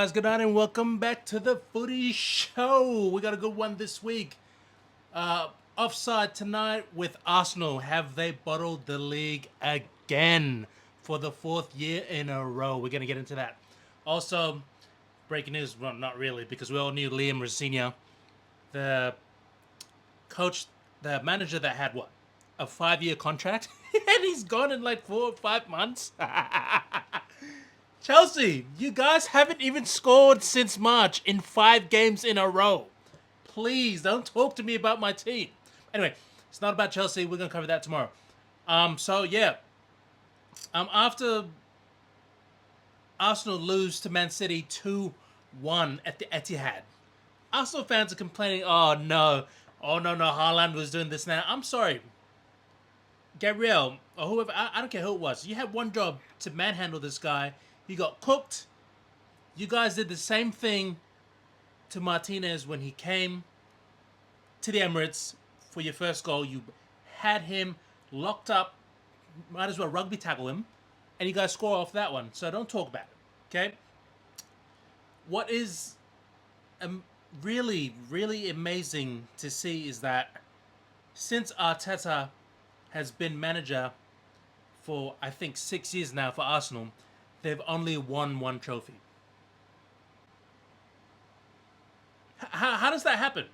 guys, good night and welcome back to the Footy Show. We got a good one this week. Offside tonight with Arsenal. Have they bottled the league again for the fourth year in a row? We're going to get into that. Also, breaking news, well, not really, because we all knew Liam Rosenior, the coach, the manager that had what? A 5-year contract? And he's gone in like 4 or 5 months. Chelsea, you guys haven't even scored since March in 5 games in a row. Please don't talk to me about my team. Anyway, it's not about Chelsea. We're gonna cover that tomorrow. After Arsenal lose to Man City 2-1 at the Etihad, Arsenal fans are complaining. Oh no, Haaland was doing this now. I'm sorry, Gabriel or whoever. I don't care who it was. You had one job to manhandle this guy. He got cooked. You guys did the same thing to Martinez when he came to the Emirates for your first goal. You had him locked up. Might as well rugby tackle him. And you guys score off that one. So don't talk about it. Okay? What is really, really amazing to see is that since Arteta has been manager for, I think, 6 years now for Arsenal, they've only won 1 trophy. How does that happen?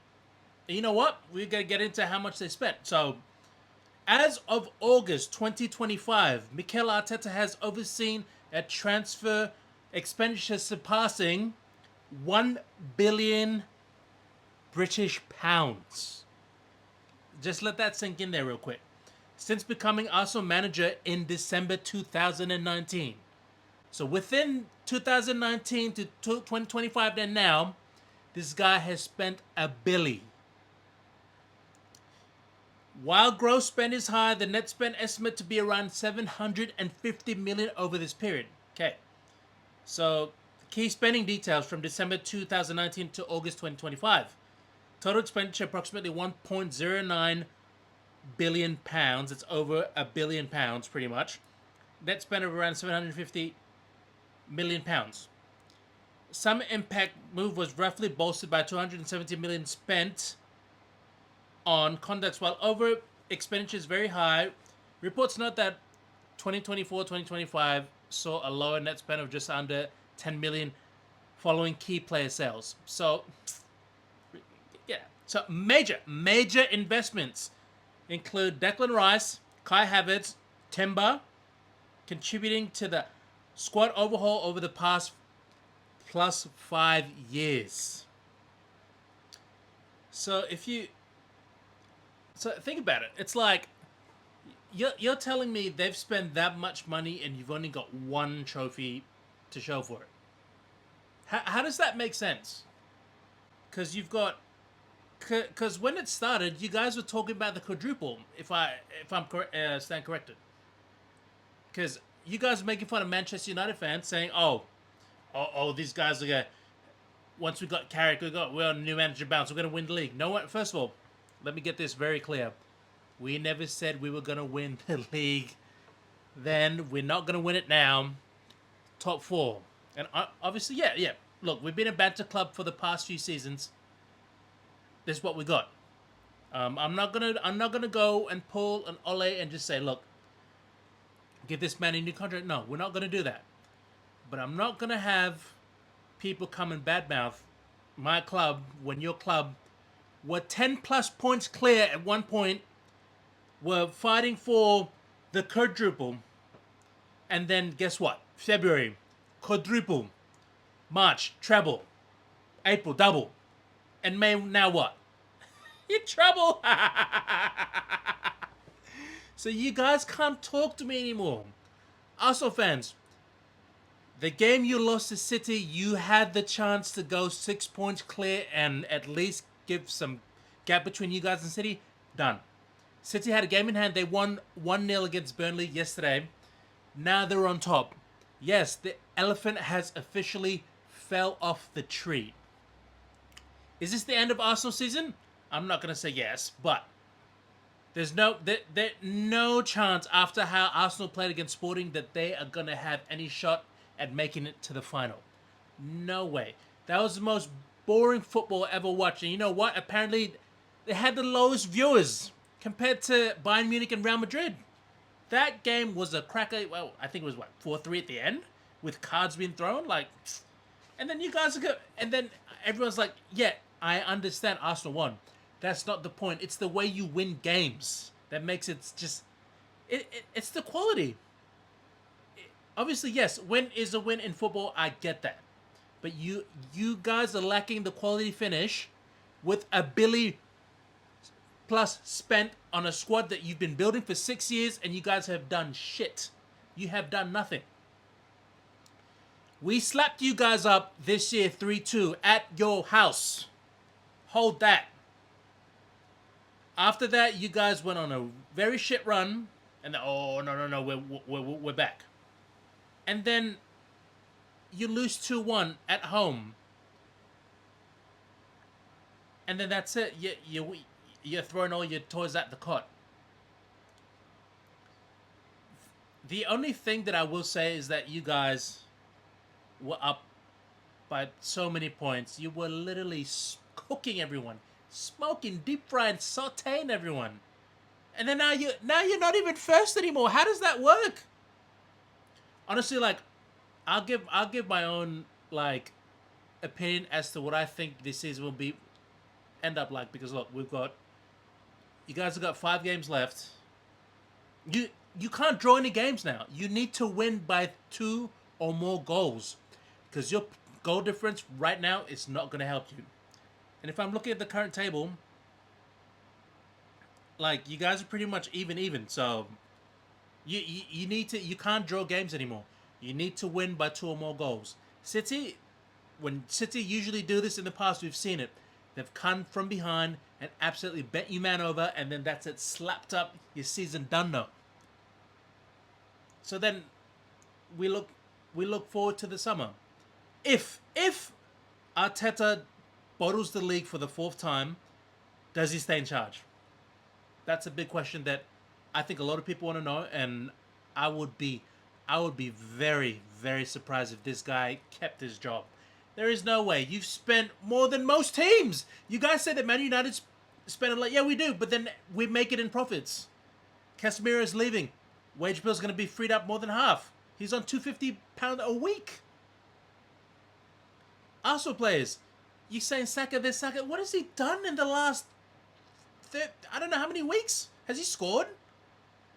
You know what? We're going to get into how much they spent. So, as of August 2025, Mikel Arteta has overseen a transfer expenditure surpassing 1 billion British pounds. Just let that sink in there real quick. Since becoming Arsenal manager in December 2019. So within 2019 to 2025 and now, this guy has spent $1 billion. While gross spend is high, the net spend estimate to be around 750 million over this period. Okay. So key spending details from December 2019 to August 2025. Total expenditure approximately 1.09 billion pounds. It's over £1 billion pretty much. Net spend of around 750 million pounds. Some impact move was roughly bolstered by 270 million spent on conducts, while over expenditure is very high. Reports note that 2024-2025 saw a lower net spend of just under 10 million following key player sales. So major investments include Declan Rice, Kai Havertz, Timber, contributing to the squad overhaul over the past plus 5 years. So think about it. It's like you're telling me they've spent that much money and you've only got 1 trophy to show for it. How does that make sense? Because when it started, you guys were talking about the quadruple. If I'm stand corrected. Because you guys are making fun of Manchester United fans, saying, "Oh, these guys are gonna. Once we got Carrick, we're on a new manager bounce. We're gonna win the league." No one. First of all, let me get this very clear. We never said we were gonna win the league. Then we're not gonna win it now. Top 4, and obviously, yeah. Look, we've been a banter club for the past few seasons. This is what we got. I'm not gonna go and pull an Ole and just say, "Look, give this man a new contract." No, we're not gonna do that. But I'm not gonna have people come and badmouth my club when your club were 10 plus points clear at one point, were fighting for the quadruple, and then guess what? February, quadruple, March, treble, April, double, and May, now what? You're trouble. So you guys can't talk to me anymore. Arsenal fans, the game you lost to City, you had the chance to go 6 points clear and at least give some gap between you guys and City. Done. City had a game in hand. They won 1-0 against Burnley yesterday. Now they're on top. Yes, the elephant has officially fell off the tree. Is this the end of Arsenal season? I'm not going to say yes, but there's no chance after how Arsenal played against Sporting that they are going to have any shot at making it to the final. No way. That was the most boring football ever watched. And you know what? Apparently, they had the lowest viewers compared to Bayern Munich and Real Madrid. That game was a cracker. Well, I think it was what 4-3 at the end, with cards being thrown. Like, and then you guys are good. And then everyone's like, "Yeah, I understand Arsenal won. That's not the point. It's the way you win games that makes it just. It's the quality. Obviously, yes, win is a win in football. I get that, but you guys are lacking the quality finish with a Billy plus spent on a squad that you've been building for 6 years, and you guys have done shit. You have done nothing. We slapped you guys up this year 3-2 at your house. Hold that. After that, you guys went on a very shit run, and then, oh no, we're back. And then you lose 2-1 at home, and then that's it. You're throwing all your toys at the cot. The only thing that I will say is that you guys were up by so many points. You were literally cooking everyone, smoking, deep frying, sautéing everyone, and then now you're not even first anymore. How does that work? Honestly, like, I'll give my own like opinion as to what I think this season will end up like, because look, you guys have got 5 games left. You can't draw any games now. You need to win by 2 or more goals, because your goal difference right now is not going to help you. And if I'm looking at the current table, like, you guys are pretty much even. So you can't draw games anymore. You need to win by 2 or more goals. When City usually do this in the past, we've seen it. They've come from behind and absolutely bent you man over, and then that's it, slapped up, your season done no. So then we look forward to the summer. If Arteta bottles the league for the 4th time, does he stay in charge? That's a big question that I think a lot of people want to know, and I would be very, very surprised if this guy kept his job. There is no way. You've spent more than most teams. You guys say that Man United spend a lot. Yeah, we do, but then we make it in profits. Casemiro is leaving. Wage bill's going to be freed up more than half. He's on £250 a week. Arsenal players, you saying Saka this, Saka? What has he done in the last? I don't know how many weeks has he scored.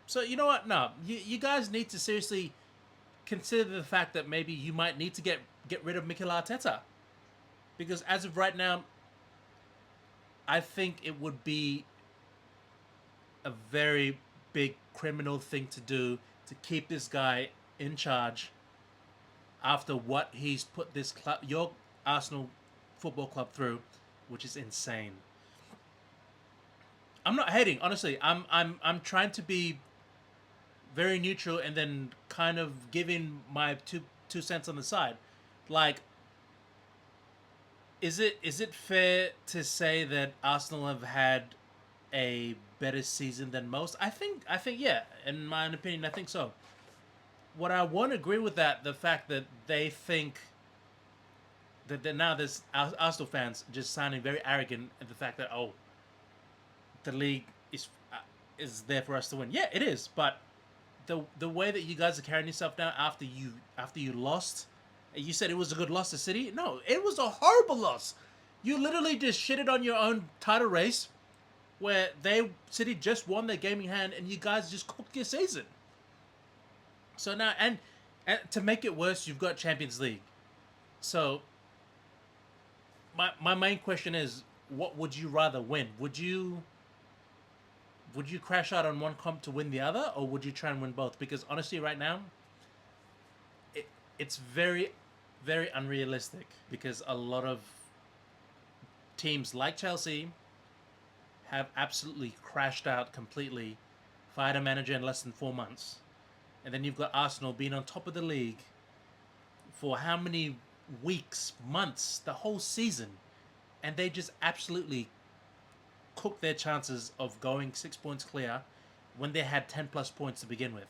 So you know what? No, you guys need to seriously consider the fact that maybe you might need to get rid of Mikel Arteta, because as of right now, I think it would be a very big criminal thing to do to keep this guy in charge after what he's put this club, your Arsenal Football Club, through, which is insane. I'm not hating, honestly. I'm trying to be very neutral and then kind of giving my two cents on the side. Like, is it fair to say that Arsenal have had a better season than most? I think yeah. In my opinion, I think so. What I won't agree with that, the fact that they think that now there's Arsenal fans just sounding very arrogant at the fact that, oh, the league is there for us to win. Yeah, it is, but the way that you guys are carrying yourself now after you lost, you said it was a good loss to City. No, it was a horrible loss. You literally just shitted on your own title race, where City just won their game in hand, and you guys just cooked your season. So now, and to make it worse, you've got Champions League. So my main question is, what would you rather win? Would you crash out on one comp to win the other, or would you try and win both? Because honestly, right now, it's very, very unrealistic, because a lot of teams like Chelsea have absolutely crashed out completely, fired a manager in less than 4 months. And then you've got Arsenal being on top of the league for how many weeks, months, the whole season. And they just absolutely cooked their chances of going 6 points clear when they had 10 plus points to begin with.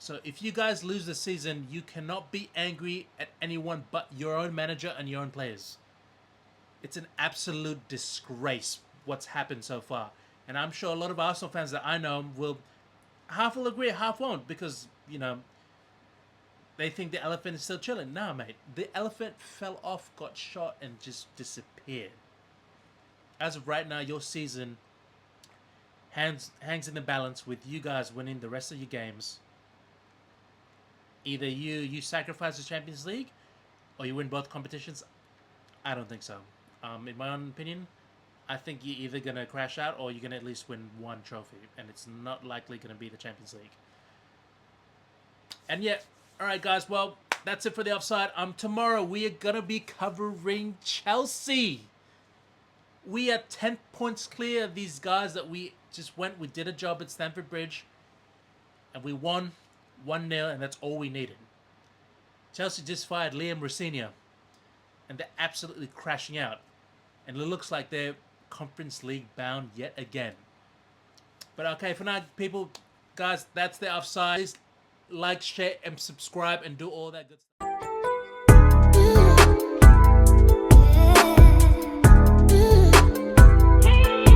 So if you guys lose the season, you cannot be angry at anyone but your own manager and your own players. It's an absolute disgrace what's happened so far. And I'm sure a lot of Arsenal fans that I know will agree, half won't, because, they think the elephant is still chilling. Nah, mate. The elephant fell off, got shot, and just disappeared. As of right now, your season hangs in the balance with you guys winning the rest of your games. Either you sacrifice the Champions League, or you win both competitions. I don't think so. In my own opinion, I think you're either gonna crash out or you're gonna at least win one trophy, and it's not likely gonna be the Champions League. And yeah, all right, guys. Well, that's it for the offside. Tomorrow we are gonna be covering Chelsea. We are 10 points clear of these guys that we just went. We did a job at Stamford Bridge, and we won 1-0, and that's all we needed. Chelsea just fired Liam Rossini, and they're absolutely crashing out. And it looks like they're Conference League bound yet again. But okay, for now, people, guys, that's the offside. Please like, share, and subscribe, and do all that good stuff.